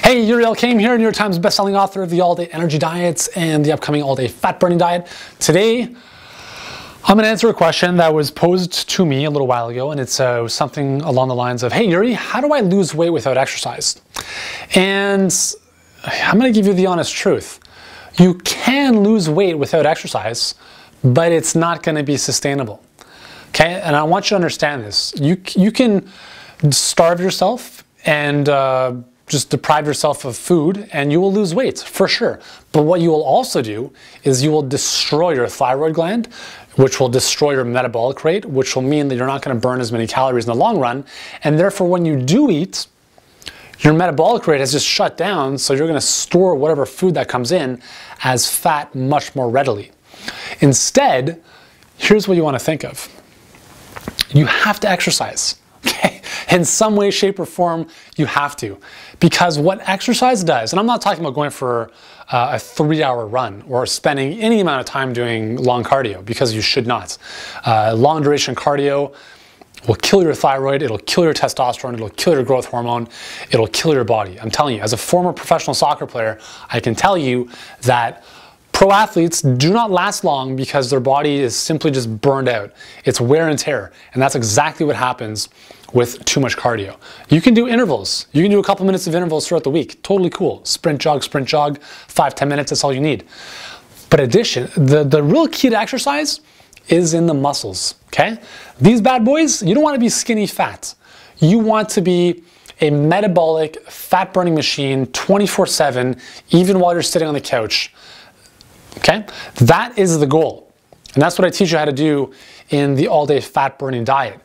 Hey, Yuri Elkaim here, New York Times bestselling author of the All-Day Energy Diets and the upcoming All-Day Fat Burning Diet. Today, I'm going to answer a question that was posed to me a little while ago, and it's something along the lines of, hey Yuri, how do I lose weight without exercise? And I'm going to give you the honest truth. You can lose weight without exercise, but it's not going to be sustainable. Okay, and I want you to understand this. You can starve yourself and just deprive yourself of food and you will lose weight for sure. But what you will also do is you will destroy your thyroid gland, which will destroy your metabolic rate, which will mean that you're not going to burn as many calories in the long run. And therefore, when you do eat, your metabolic rate has just shut down, so you're going to store whatever food that comes in as fat much more readily. Instead, here's what you want to think of. You have to exercise. Okay? In some way, shape, or form, you have to. Because what exercise does, and I'm not talking about going for a 3-hour run or spending any amount of time doing long cardio, because you should not. Long duration cardio will kill your thyroid, it'll kill your testosterone, it'll kill your growth hormone, it'll kill your body. I'm telling you, as a former professional soccer player, I can tell you that pro athletes do not last long because their body is simply just burned out. It's wear and tear, and that's exactly what happens with too much cardio. You can do intervals. You can do a couple minutes of intervals throughout the week. Totally cool. Sprint, jog, 5-10 minutes, that's all you need. But the real key to exercise is in the muscles, okay? These bad boys, you don't want to be skinny fat. You want to be a metabolic fat burning machine 24/7, even while you're sitting on the couch. Okay? That is the goal. And that's what I teach you how to do in the all-day fat burning diet.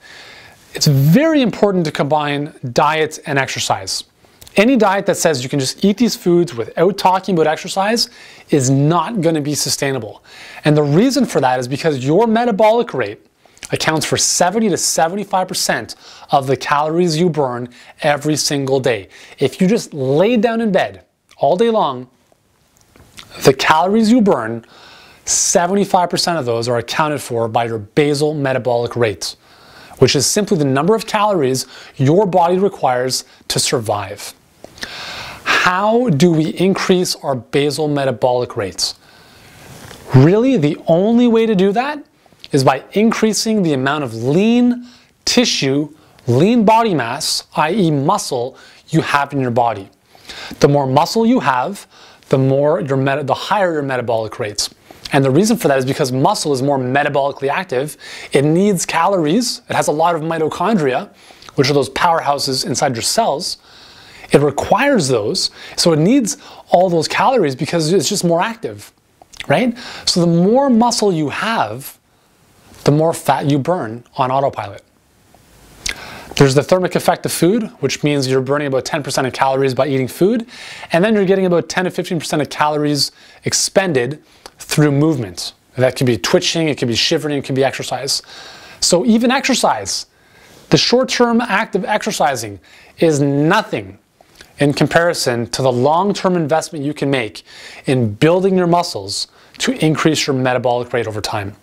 It's very important to combine diet and exercise. Any diet that says you can just eat these foods without talking about exercise is not going to be sustainable. And the reason for that is because your metabolic rate accounts for 70 to 75% of the calories you burn every single day. If you just lay down in bed all day long, the calories you burn, 75% of those are accounted for by your basal metabolic rate, which is simply the number of calories your body requires to survive. How do we increase our basal metabolic rates? Really, the only way to do that is by increasing the amount of lean tissue, lean body mass, i.e. muscle, you have in your body. The more muscle you have, the higher your metabolic rates. And the reason for that is because muscle is more metabolically active. It needs calories. It has a lot of mitochondria, which are those powerhouses inside your cells. It requires those, so it needs all those calories because it's just more active, right? So the more muscle you have, the more fat you burn on autopilot. There's the thermic effect of food, which means you're burning about 10% of calories by eating food, and then you're getting about 10 to 15% of calories expended through movement. That could be twitching, it could be shivering, it could be exercise. So even exercise, the short-term act of exercising is nothing in comparison to the long-term investment you can make in building your muscles to increase your metabolic rate over time.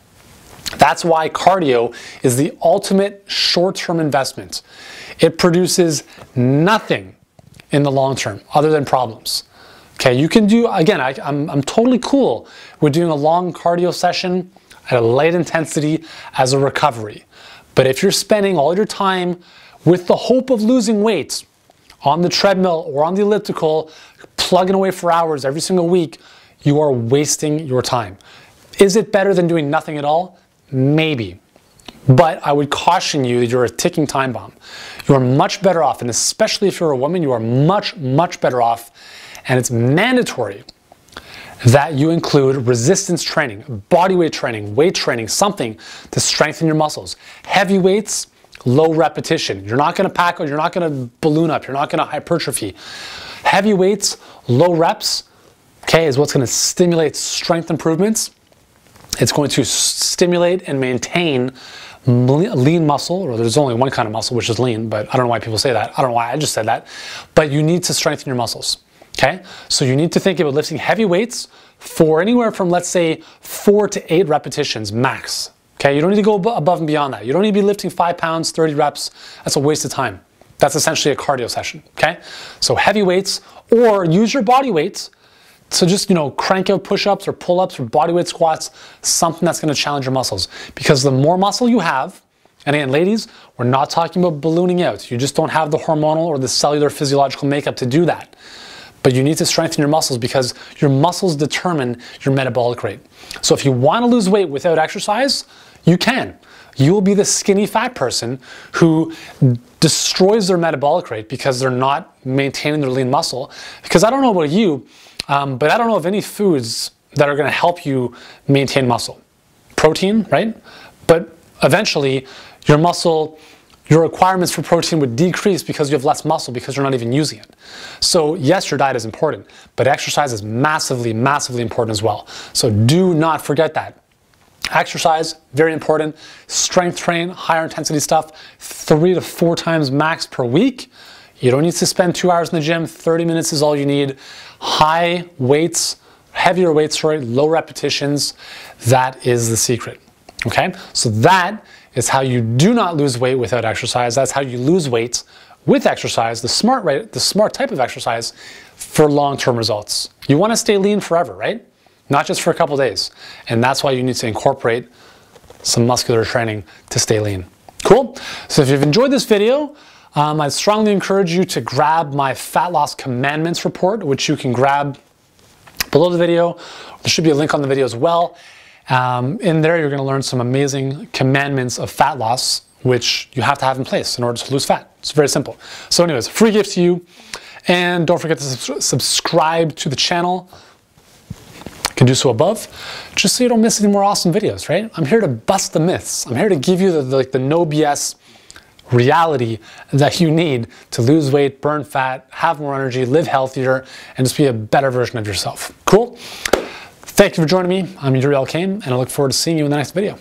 That's why cardio is the ultimate short-term investment. It produces nothing in the long term other than problems. Okay, you can do, again, I'm totally cool with doing a long cardio session at a light intensity as a recovery. But if you're spending all your time with the hope of losing weight on the treadmill or on the elliptical, plugging away for hours every single week, you are wasting your time. Is it better than doing nothing at all? Maybe. But I would caution you that you're a ticking time bomb. You are much better off, and especially if you're a woman, you are much, much better off. And it's mandatory that you include resistance training, body weight training, weight training, something to strengthen your muscles. Heavy weights, low repetition. You're not going to pack, you're not going to balloon up, you're not going to hypertrophy. Heavy weights, low reps, okay, is what's going to stimulate strength improvements. It's going to stimulate and maintain lean muscle, or there's only one kind of muscle, which is lean, but I don't know why people say that. I don't know why I just said that. But you need to strengthen your muscles. Okay, so you need to think about lifting heavy weights for anywhere from, let's say, 4 to 8 repetitions max. Okay, you don't need to go above and beyond that. You don't need to be lifting 5 pounds, 30 reps. That's a waste of time. That's essentially a cardio session, okay? So heavy weights, or use your body weights to just, crank out push-ups or pull-ups or bodyweight squats, something that's gonna challenge your muscles. Because the more muscle you have, and again, ladies, we're not talking about ballooning out. You just don't have the hormonal or the cellular physiological makeup to do that. But you need to strengthen your muscles because your muscles determine your metabolic rate. So if you wanna lose weight without exercise, you can. You will be the skinny fat person who destroys their metabolic rate because they're not maintaining their lean muscle. Because I don't know about you, but I don't know of any foods that are gonna help you maintain muscle. Protein, right? But eventually, your requirements for protein would decrease because you have less muscle because you're not even using it. So yes, your diet is important, but exercise is massively, massively important as well. So do not forget that. Exercise, very important. Strength train, higher intensity stuff, 3 to 4 times max per week. You don't need to spend 2 hours in the gym. 30 minutes is all you need. High weights, heavier weights, low repetitions. That is the secret, okay? So that is how you do not lose weight without exercise. That's how you lose weight with exercise, the smart type of exercise for long-term results. You want to stay lean forever, right? Not just for a couple days. And that's why you need to incorporate some muscular training to stay lean. Cool? So if you've enjoyed this video, I strongly encourage you to grab my Fat Loss Commandments report, which you can grab below the video. There should be a link on the video as well. In there, you're going to learn some amazing commandments of fat loss, which you have to have in place in order to lose fat. It's very simple. So anyways, free gift to you. And don't forget to subscribe to the channel. You can do so above, just so you don't miss any more awesome videos, right? I'm here to bust the myths. I'm here to give you the no BS reality that you need to lose weight, burn fat, have more energy, live healthier, and just be a better version of yourself. Cool? Thank you for joining me. I'm Yuri Elkaim, and I look forward to seeing you in the next video.